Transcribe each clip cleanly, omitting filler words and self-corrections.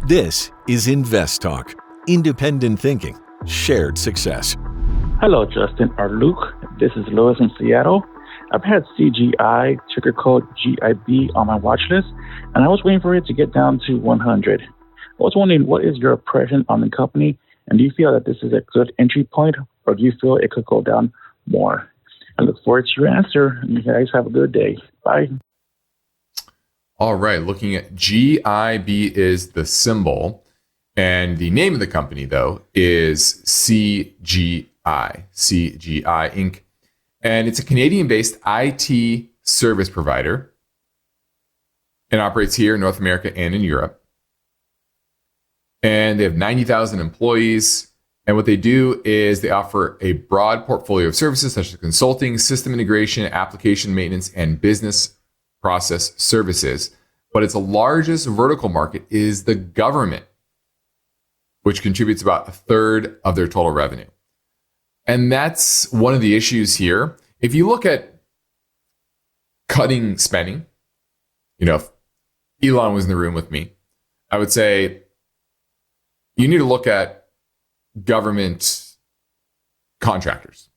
This is InvestTalk. Independent thinking, shared success. Hello, Justin or Luke. This is Louis in Seattle. I've had CGI, ticker code GIB, on my watch list, and I was waiting for it to get down to 100. I was wondering, what is your impression on the company, and do you feel that this is a good entry point, or do you feel it could go down more? I look forward to your answer, and you guys have a good day. Bye. All right, looking at GIB is the symbol, and the name of the company, though, is CGI Inc. And it's a Canadian-based IT service provider and operates here in North America and in Europe. And they have 90,000 employees. And what they do is they offer a broad portfolio of services such as consulting, system integration, application maintenance, and business process services. But its largest vertical market is the government, which contributes about a third of their total revenue. And that's one of the issues here. If you look at cutting spending, if Elon was in the room with me, I would say you need to look at government contractors.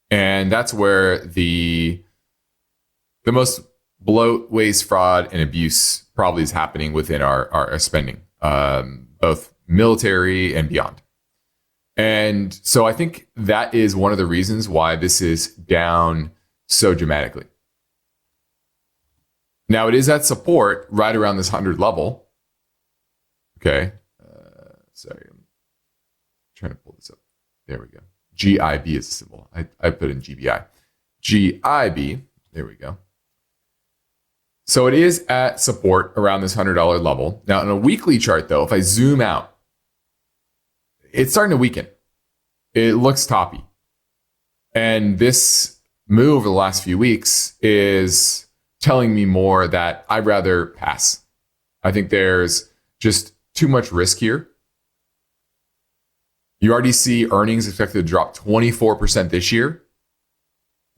And that's where the most bloat, waste, fraud, and abuse probably is happening within our spending, both military and beyond. And so I think that is one of the reasons why this is down so dramatically. Now, it is at support right around this 100 level. Okay. Sorry, I'm trying to pull this up. There we go. GIB is a symbol. I put in GBI. GIB. There we go. So it is at support around this $100 level. Now, on a weekly chart, though, if I zoom out, it's starting to weaken. It looks toppy. And this move over the last few weeks is telling me more that I'd rather pass. I think there's just too much risk here. You already see earnings expected to drop 24% this year.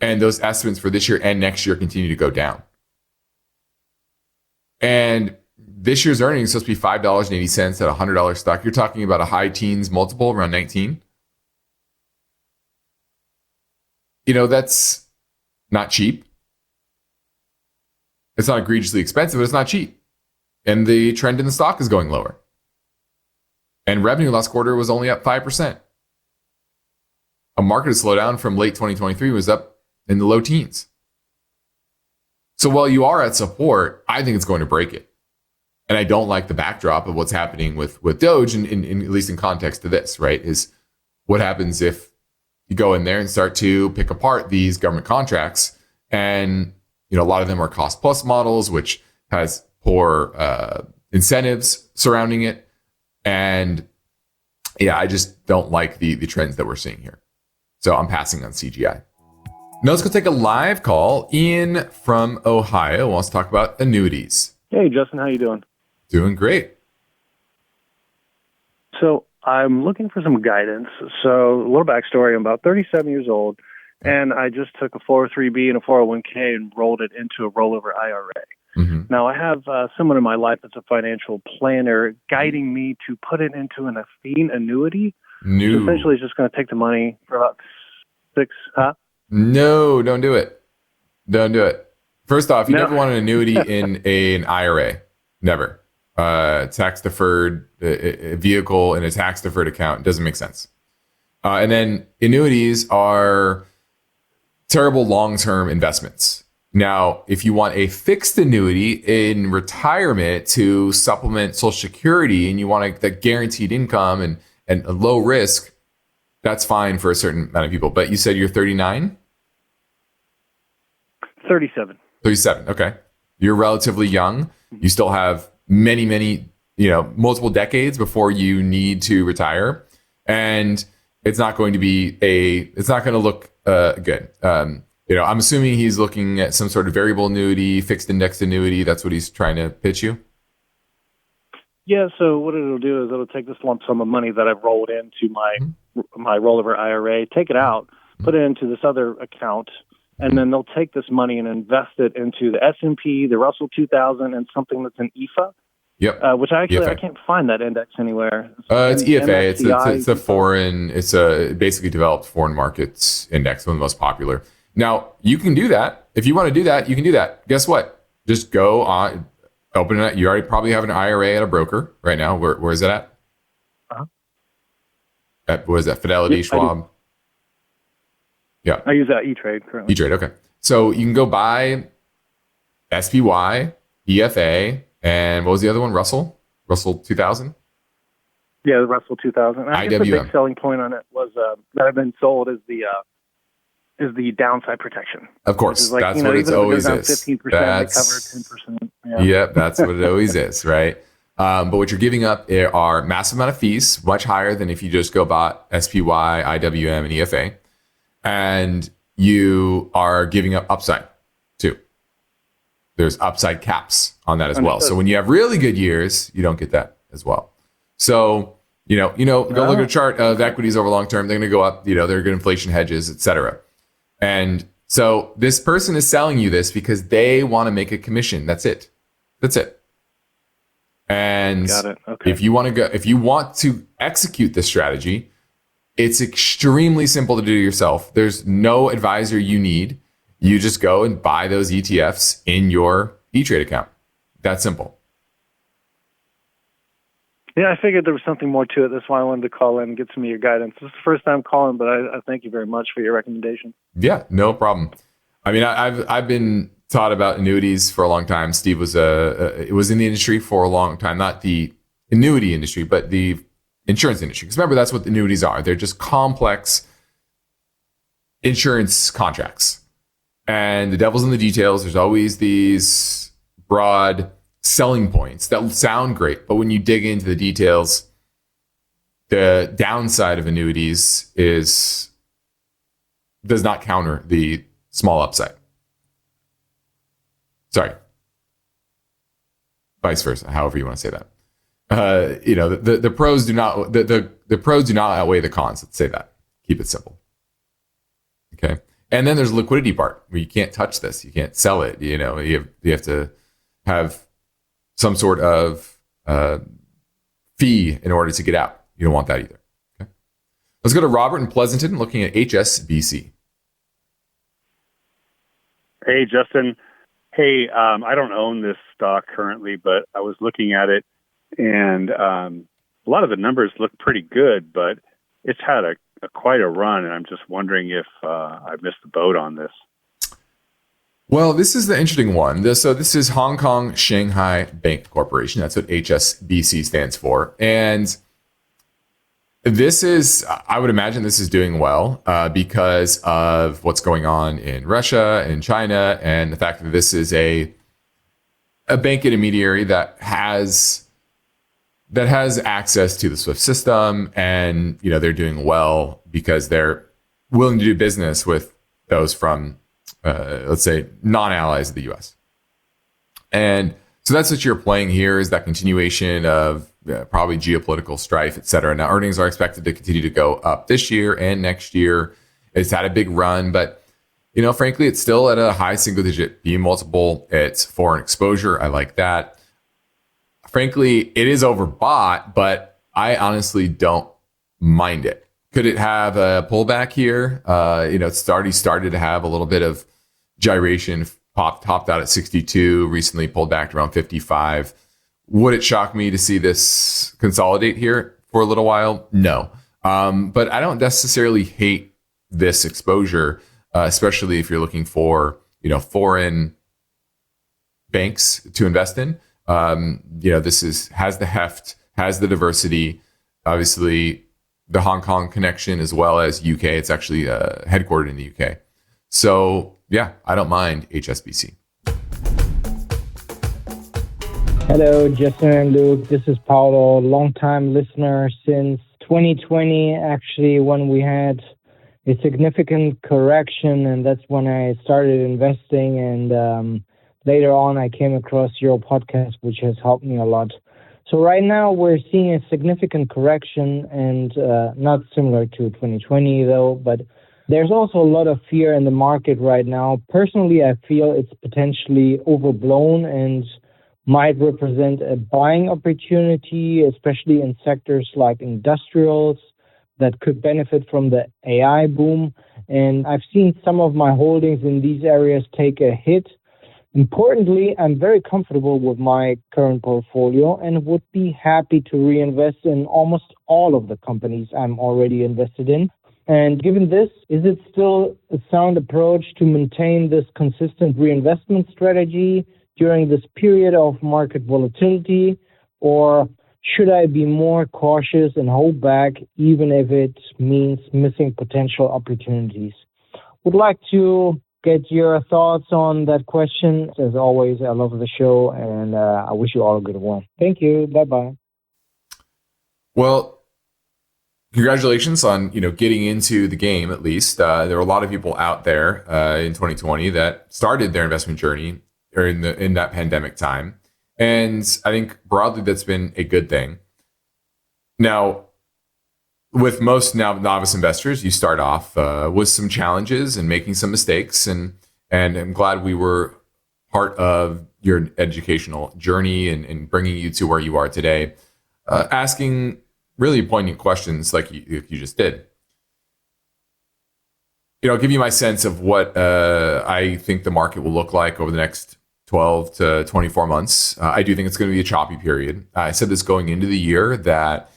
And those estimates for this year and next year continue to go down. And this year's earnings is supposed to be $5.80 at a $100 stock. You're talking about a high teens multiple, around 19. That's not cheap. It's not egregiously expensive, but it's not cheap. And the trend in the stock is going lower. And revenue last quarter was only up 5%. A market slowdown from late 2023 was up in the low teens. So while you are at support, I think it's going to break it. And I don't like the backdrop of what's happening with Doge, and at least in context to this, right? Is what happens if you go in there and start to pick apart these government contracts. And, a lot of them are cost plus models, which has poor incentives surrounding it. And yeah, I just don't like the trends that we're seeing here. So I'm passing on CGI. Now let's go take a live call. Ian from Ohio wants to talk about annuities. Hey, Justin, how you doing? Doing great. So I'm looking for some guidance. So a little backstory. I'm about 37 years old, and I just took a 403B and a 401k and rolled it into a rollover IRA. Mm-hmm. Now, I have someone in my life that's a financial planner guiding me to put it into an Athene annuity. No. Essentially, it's just going to take the money for about No, don't do it. Don't do it. First off, you never want an annuity in an IRA. Never. Tax deferred vehicle in a tax deferred account doesn't make sense. And then annuities are terrible long-term investments. Now, if you want a fixed annuity in retirement to supplement Social Security and you want that guaranteed income and a low risk, that's fine for a certain amount of people. But you said you're 39? 37. 37. Okay. You're relatively young. You still have many, multiple decades before you need to retire. And it's not going to look good. I'm assuming he's looking at some sort of variable annuity, fixed indexed annuity. That's what he's trying to pitch you. Yeah. So what it'll do is it'll take this lump sum of money that I've rolled into my rollover IRA, take it out, put it into this other account, and then they'll take this money and invest it into the S&P, the Russell 2000, and something that's an IFA. Yep. Which I EFA. can't find that index anywhere. It's EFA. MSCI, It's a foreign. It's a basically developed foreign markets index, one of the most popular. Now you can do that if you want to do that. You can do that. Guess what? Just go on, open it. You already probably have an IRA at a broker right now. Where is it at? What is that? Fidelity, Schwab. Yeah. I use E-Trade currently. E-Trade. Okay. So you can go buy SPY, EFA, and what was the other one? Russell 2000. Yeah, the Russell 2000. I guess the big selling point on it was that had been sold is the downside protection. Of course, like, that's what it always is. 15%, they cover 10%. Yeah, that's what it always is, right? But what you're giving up are massive amount of fees, much higher than if you just go bought SPY, IWM, and EFA, and you are giving up upside too. There's upside caps on that as well. So when you have really good years, you don't get that as well. So go look at a chart of equities over long term. They're going to go up. They're good inflation hedges, etc. And so this person is selling you this because they want to make a commission. That's it. And got it. Okay. if you want to execute this strategy, it's extremely simple to do yourself. There's no advisor you need. You just go and buy those ETFs in your E-Trade account. That's simple. Yeah, I figured there was something more to it. That's why I wanted to call in and get some of your guidance. This is the first time calling, but I thank you very much for your recommendation. Yeah, no problem. I mean, I've been taught about annuities for a long time. Steve was in the industry for a long time, not the annuity industry, but the insurance industry. Because remember, that's what annuities are. They're just complex insurance contracts. And the devil's in the details. There's always these broad selling points that sound great, but when you dig into the details, the downside of annuities does not counter the small upside. Sorry, vice versa. However you want to say that. The pros do not the pros do not outweigh the cons. Let's say that. Keep it simple. Okay, and then there's the liquidity part where you can't touch this. You can't sell it. You have to have some sort of fee in order to get out. You don't want that either. Okay. Let's go to Robert in Pleasanton looking at HSBC. Hey, Justin. Hey, I don't own this stock currently, but I was looking at it, and a lot of the numbers look pretty good, but it's had quite a run, and I'm just wondering if I missed the boat on this. Well, this is the interesting one. So this is Hong Kong Shanghai Bank Corporation. That's what HSBC stands for. And this is, I would imagine this is doing well because of what's going on in Russia and China, and the fact that this is a bank intermediary that has access to the SWIFT system, and they're doing well because they're willing to do business with those from let's say non-allies of the U.S. And so that's what you're playing here, is that continuation of probably geopolitical strife, et cetera. Now, earnings are expected to continue to go up this year and next year. It's had a big run, but frankly, it's still at a high single-digit P multiple. It's foreign exposure. I like that. Frankly, it is overbought, but I honestly don't mind it. Could it have a pullback here? It's already started to have a little bit of gyration. Topped out at 62, recently pulled back to around 55. Would it shock me to see this consolidate here for a little while? No. But I don't necessarily hate this exposure, especially if you're looking for, foreign banks to invest in. This has the heft, has the diversity, obviously the Hong Kong connection, as well as UK. It's actually headquartered in the UK. So yeah, I don't mind HSBC. Hello, Justin and Luke. This is Paolo, longtime listener since 2020, actually, when we had a significant correction, and that's when I started investing. And later on, I came across your podcast, which has helped me a lot. So right now, we're seeing a significant correction, and not similar to 2020, though, but there's also a lot of fear in the market right now. Personally, I feel it's potentially overblown, and might represent a buying opportunity, especially in sectors like industrials that could benefit from the AI boom. And I've seen some of my holdings in these areas take a hit. Importantly, I'm very comfortable with my current portfolio and would be happy to reinvest in almost all of the companies I'm already invested in. And given this, is it still a sound approach to maintain this consistent reinvestment strategy during this period of market volatility, or should I be more cautious and hold back even if it means missing potential opportunities? Would like to get your thoughts on that question. As always, I love the show, and I wish you all a good one. Thank you. Bye-bye. Well, congratulations on getting into the game. At least there were a lot of people out there in 2020 that started their investment journey in that pandemic time, and I think broadly that's been a good thing. Now, with most novice investors, you start off with some challenges and making some mistakes, and I'm glad we were part of your educational journey and bringing you to where you are today, asking really poignant questions like you just did. I'll give you my sense of what I think the market will look like over the next 12 to 24 months. I do think it's going to be a choppy period. I said this going into the year that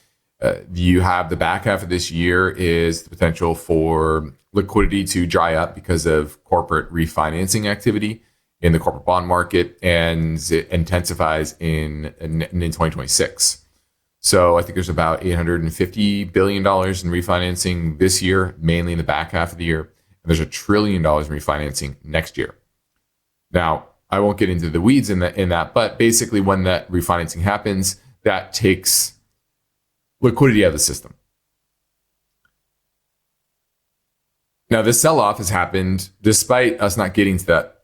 you have the back half of this year is the potential for liquidity to dry up because of corporate refinancing activity in the corporate bond market, and it intensifies in 2026. So I think there's about $850 billion in refinancing this year, mainly in the back half of the year. And there's $1 trillion in refinancing next year. Now, I won't get into the weeds in that, but basically when that refinancing happens, that takes liquidity out of the system. Now, this sell-off has happened despite us not getting to that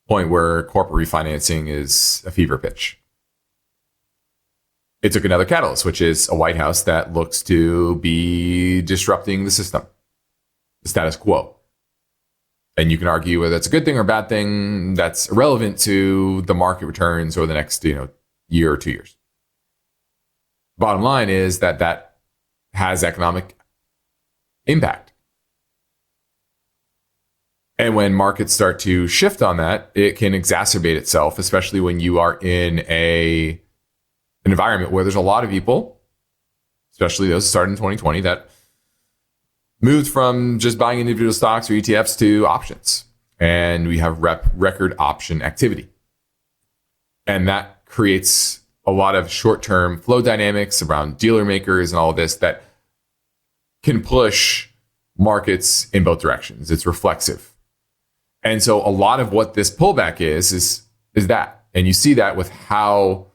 point where corporate refinancing is a fever pitch. It took another catalyst, which is a White House that looks to be disrupting the system, the status quo. And you can argue whether that's a good thing or a bad thing. That's irrelevant to the market returns over the next year or 2 years. Bottom line is that has economic impact. And when markets start to shift on that, it can exacerbate itself, especially when you are in an environment where there's a lot of people, especially those who started in 2020, that moved from just buying individual stocks or ETFs to options. And we have record option activity. And that creates a lot of short-term flow dynamics around dealer makers and all of this that can push markets in both directions. It's reflexive. And so a lot of what this pullback is that. And you see that with how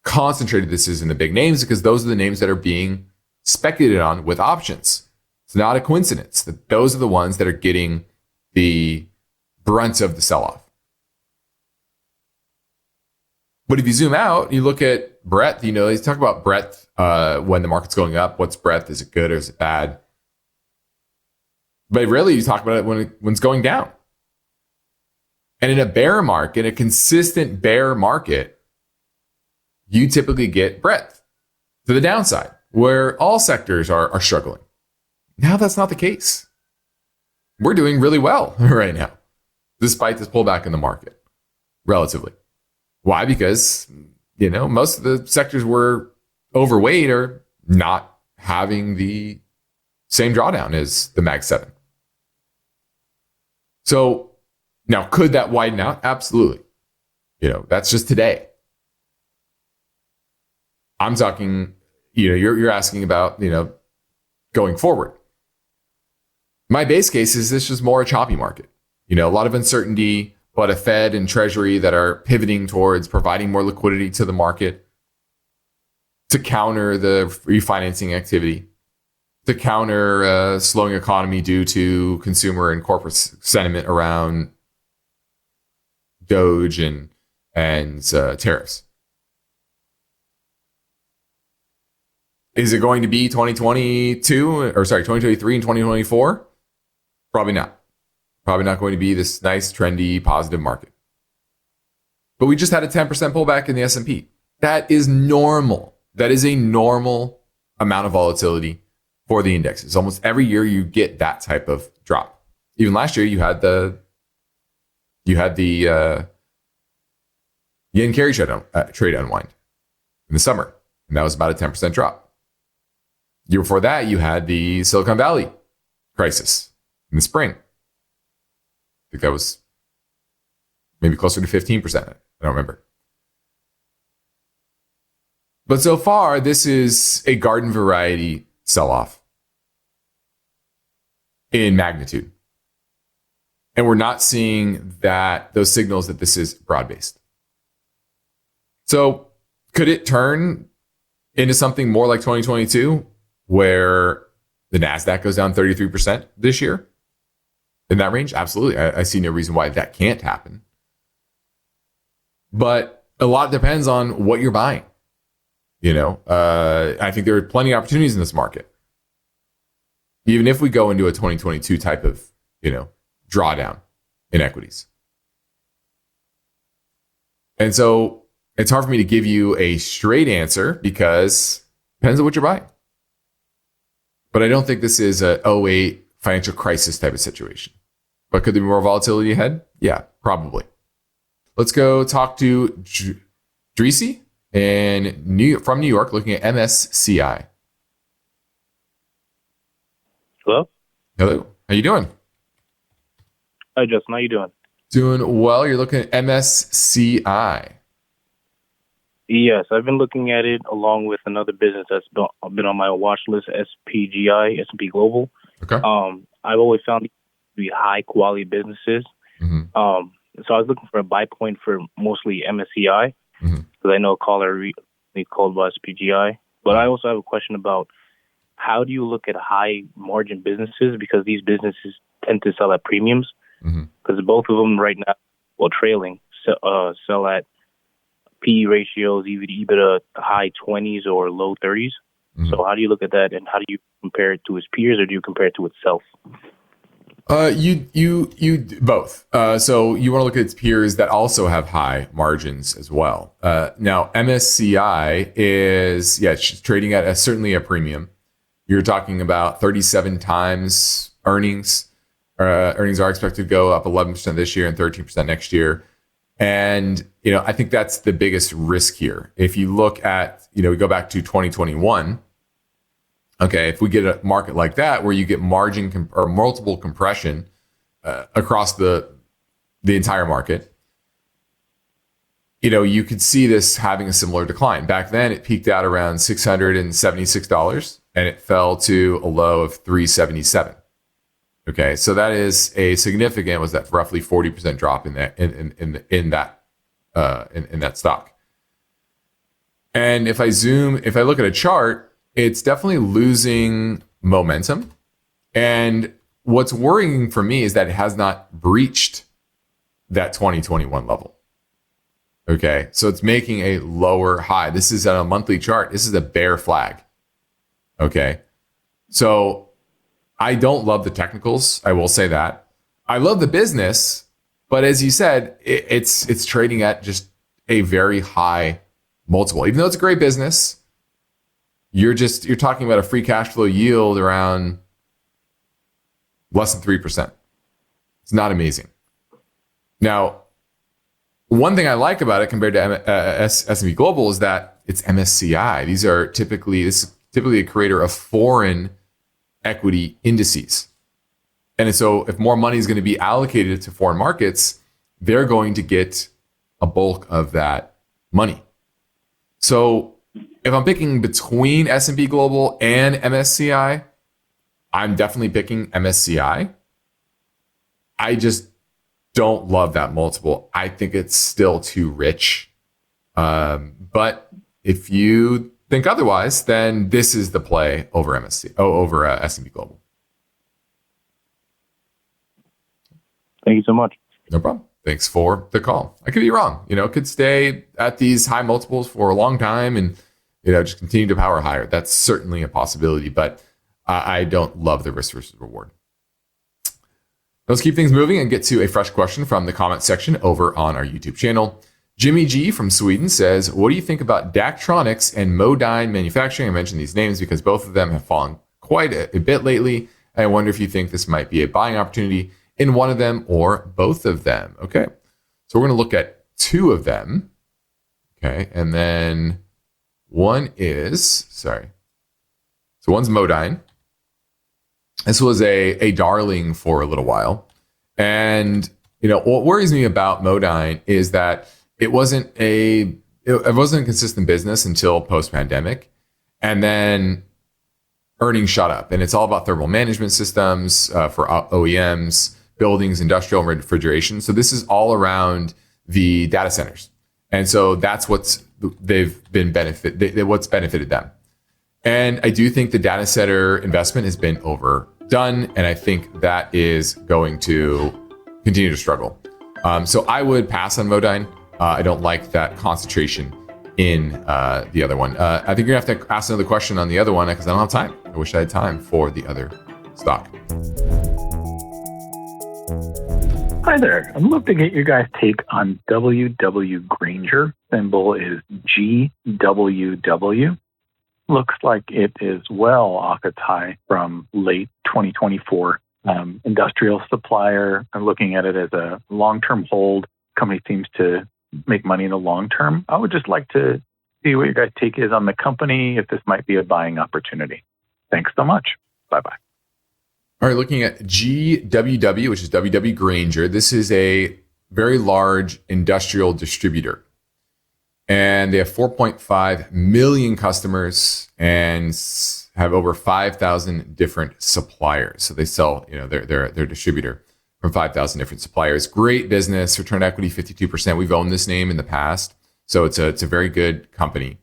concentrated this is in the big names, because those are the names that are being speculated on with options. It's not a coincidence that those are the ones that are getting the brunt of the sell-off. But if you zoom out, you look at breadth, they talk about breadth when the market's going up. What's breadth? Is it good or is it bad? But really, you talk about it when it's going down. And in a bear market, a consistent bear market, you typically get breadth to the downside, where all sectors are struggling. Now that's not the case. We're doing really well right now, despite this pullback in the market, relatively. Why? Because, most of the sectors we're overweight are not having the same drawdown as the Mag 7. So now, could that widen out? Absolutely. That's just today. I'm talking, you're asking about, going forward. My base case is this is more a choppy market. A lot of uncertainty, but a Fed and Treasury that are pivoting towards providing more liquidity to the market to counter the refinancing activity, to counter a slowing economy due to consumer and corporate sentiment around Doge and tariffs. Is it going to be 2023 and 2024? Probably not. Probably not going to be this nice, trendy, positive market. But we just had a 10% pullback in the S&P. That is normal. That is a normal amount of volatility for the indexes. Almost every year you get that type of drop. Even last year you had the yen carry trade unwind in the summer, and that was about a 10% drop. The year before that, you had the Silicon Valley crisis in the spring. I think that was maybe closer to 15%. I don't remember. But so far, this is a garden variety sell-off in magnitude. And we're not seeing those signals that this is broad-based. So could it turn into something more like 2022, where the NASDAQ goes down 33% this year? In that range? Absolutely. I see no reason why that can't happen. But a lot depends on what you're buying. I think there are plenty of opportunities in this market. Even if we go into a 2022 type of, drawdown in equities. And so it's hard for me to give you a straight answer because it depends on what you're buying. But I don't think this is a 2008 financial crisis type of situation. But could there be more volatility ahead? Yeah, probably. Let's go talk to Dreesy from New York, looking at MSCI. Hello? Hello. How you doing? Hi, Justin. How you doing? Doing well. You're looking at MSCI. Yes, I've been looking at it along with another business that's been on my watch list, SPGI, S&P Global. Okay. I've always found these to be high quality businesses. Mm-hmm. So I was looking for a buy point for mostly MSCI because I know a caller called about SPGI. But I also have a question about how do you look at high margin businesses, because these businesses tend to sell at premiums, because both of them right now, trailing, sell at PE ratios, EBITDA high 20s or low 30s. So how do you look at that, and how do you compare it to its peers, or do you compare it to itself? You both. So you want to look at its peers that also have high margins as well. Now MSCI is trading at certainly a premium. You're talking about 37 times earnings. Earnings are expected to go up 11% this year and 13% next year. And, I think that's the biggest risk here. If you look at, we go back to 2021. Okay, if we get a market like that where you get margin or multiple compression across the entire market, you could see this having a similar decline. Back then, it peaked out around $676 and it fell to a low of $377. Okay, so that is a significant, was that roughly 40% drop in that in that stock. And if I look at a chart, it's definitely losing momentum. And what's worrying for me is that it has not breached that 2021 level. Okay, so it's making a lower high. This is on a monthly chart. This is a bear flag. Okay, so I don't love the technicals. I will say that. I love the business, but as you said, it's trading at just a very high multiple. Even though it's a great business, you're talking about a free cash flow yield around less than 3%. It's not amazing. Now, one thing I like about it compared to S&P Global is that it's MSCI. This is typically a creator of foreign equity indices. And so if more money is going to be allocated to foreign markets, they're going to get a bulk of that money. So if I'm picking between S&P Global and MSCI, I'm definitely picking MSCI. I just don't love that multiple. I think it's still too rich. But if you think otherwise, then this is the play over S&P Global. Thank you so much. No problem. Thanks for the call. I could be wrong. It could stay at these high multiples for a long time and, just continue to power higher. That's certainly a possibility, but I don't love the risk versus reward. Let's keep things moving and get to a fresh question from the comment section over on our YouTube channel. Jimmy G from Sweden says, what do you think about Daktronics and Modine Manufacturing? I mentioned these names because both of them have fallen quite a bit lately. I wonder if you think this might be a buying opportunity in one of them or both of them. Okay. So we're going to look at two of them. Okay. And then one is, so one's Modine. This was a darling for a little while. And, what worries me about Modine is that it wasn't a consistent business until post-pandemic. And then earnings shot up. And it's all about thermal management systems for OEMs, buildings, industrial refrigeration. So this is all around the data centers. And so that's what's benefited them. And I do think the data center investment has been overdone. And I think that is going to continue to struggle. So I would pass on Modine. I don't like that concentration in the other one. I think you're going to have to ask another question on the other one because I don't have time. I wish I had time for the other stock. Hi there. I'd love to get your guys' take on WW Grainger. Symbol is GWW. Looks like it is well off its high from late 2024. Industrial supplier. I'm looking at it as a long-term hold. Company seems to make money in the long term. I would just like to see what your guys' take is on the company, if this might be a buying opportunity. Thanks so much. Bye-bye. All right, looking at GWW, which is WW Grainger. This is a very large industrial distributor. And they have 4.5 million customers and have over 5,000 different suppliers. So they sell, their distributor from 5,000 different suppliers. Great business, return on equity 52%. We've owned this name in the past. So it's a very good company.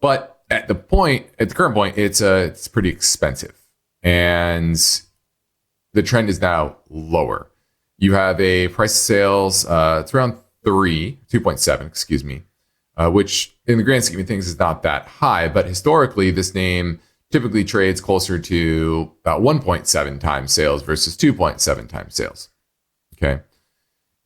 But at the current point, it's pretty expensive. And the trend is now lower. You have a price of sales, it's around 2.7, which in the grand scheme of things is not that high. But historically, this name typically trades closer to about 1.7 times sales versus 2.7 times sales. Okay.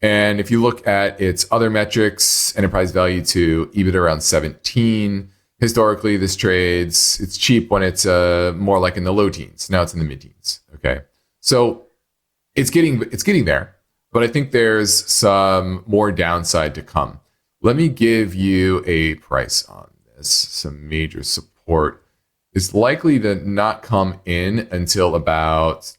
And if you look at its other metrics, enterprise value to EBITDA around 17. Historically, this trades, it's cheap when it's more like in the low teens. Now it's in the mid-teens. Okay. So it's getting there, but I think there's some more downside to come. Let me give you a price on this. Some major support is likely to not come in until about,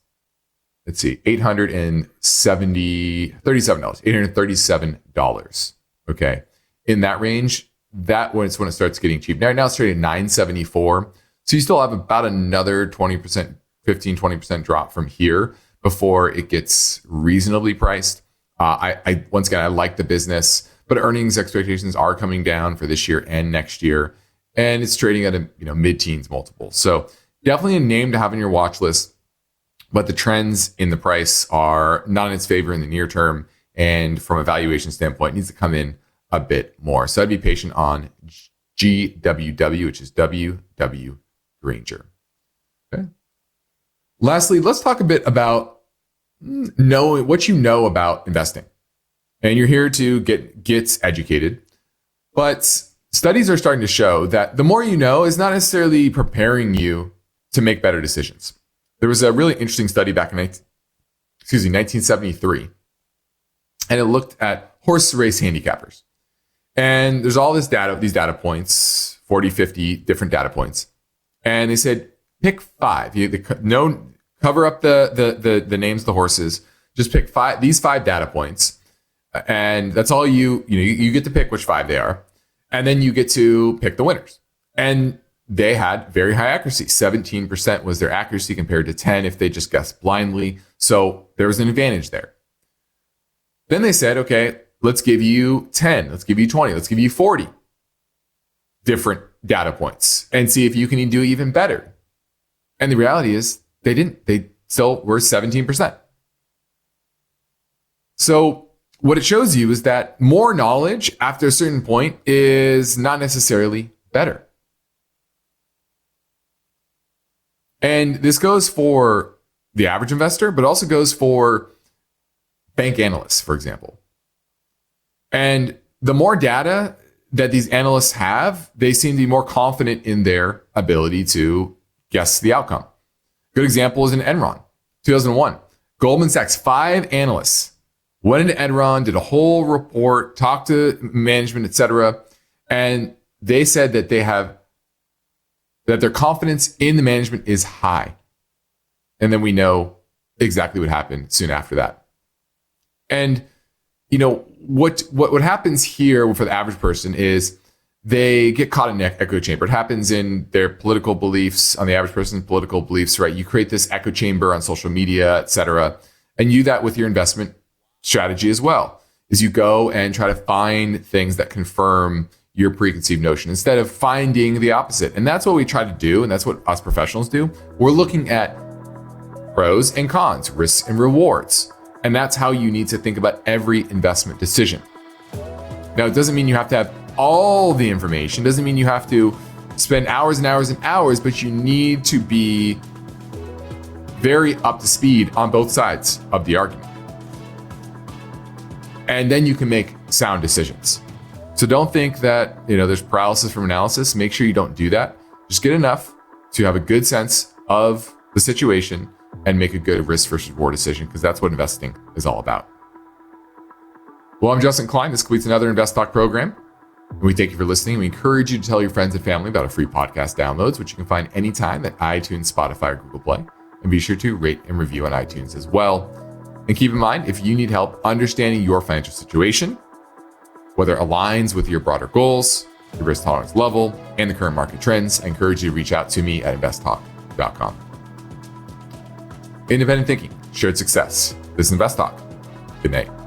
$837. Okay. In that range, it's when it starts getting cheap. Now it's trading at $974. So you still have about another 15-20% drop from here before it gets reasonably priced. Once again, I like the business, but earnings expectations are coming down for this year and next year. And it's trading at a mid-teens multiple. So definitely a name to have on your watch list. But the trends in the price are not in its favor in the near term. And from a valuation standpoint, it needs to come in a bit more. So I'd be patient on GWW, which is WW Grainger. Okay. Lastly, let's talk a bit about knowing what you know about investing. And you're here to get educated. But studies are starting to show that the more you know is not necessarily preparing you to make better decisions. There was a really interesting study back in 1973, and it looked at horse race handicappers. And there's all these data points, 40, 50 different data points. And they said, pick 5. Cover up the names of the horses. Just pick these 5 data points. And that's all you get to pick which 5 they are. And then you get to pick the winners. And they had very high accuracy. 17% was their accuracy compared to 10 if they just guessed blindly. So there was an advantage there. Then they said, okay, let's give you 10, let's give you 20, let's give you 40 different data points and see if you can do even better. And the reality is they didn't. They still were 17%. So what it shows you is that more knowledge after a certain point is not necessarily better. And this goes for the average investor, but also goes for bank analysts, for example. And the more data that these analysts have, they seem to be more confident in their ability to guess the outcome. Good example is in Enron, 2001. Goldman Sachs, 5 analysts went into Enron, did a whole report, talked to management, etc., and they said that that their confidence in the management is high. And then we know exactly what happened soon after that. And what happens here for the average person is they get caught in an echo chamber. It happens in their political beliefs, on the average person's political beliefs, right? You create this echo chamber on social media, etc., and you that with your investment strategy as well, is you go and try to find things that confirm your preconceived notion instead of finding the opposite. And that's what we try to do, and that's what us professionals do. We're looking at pros and cons, risks and rewards. And that's how you need to think about every investment decision. Now, it doesn't mean you have to have all the information, doesn't mean you have to spend hours and hours and hours, but you need to be very up to speed on both sides of the argument. And then you can make sound decisions. So don't think that, there's paralysis from analysis. Make sure you don't do that. Just get enough to have a good sense of the situation and make a good risk versus reward decision, because that's what investing is all about. Well, I'm Justin Klein. This completes another InvestTalk program. And we thank you for listening. We encourage you to tell your friends and family about our free podcast downloads, which you can find anytime at iTunes, Spotify, or Google Play. And be sure to rate and review on iTunes as well. And keep in mind, if you need help understanding your financial situation, whether it aligns with your broader goals, your risk tolerance level, and the current market trends, I encourage you to reach out to me at investtalk.com. Independent thinking, shared success. This is InvestTalk. Good night.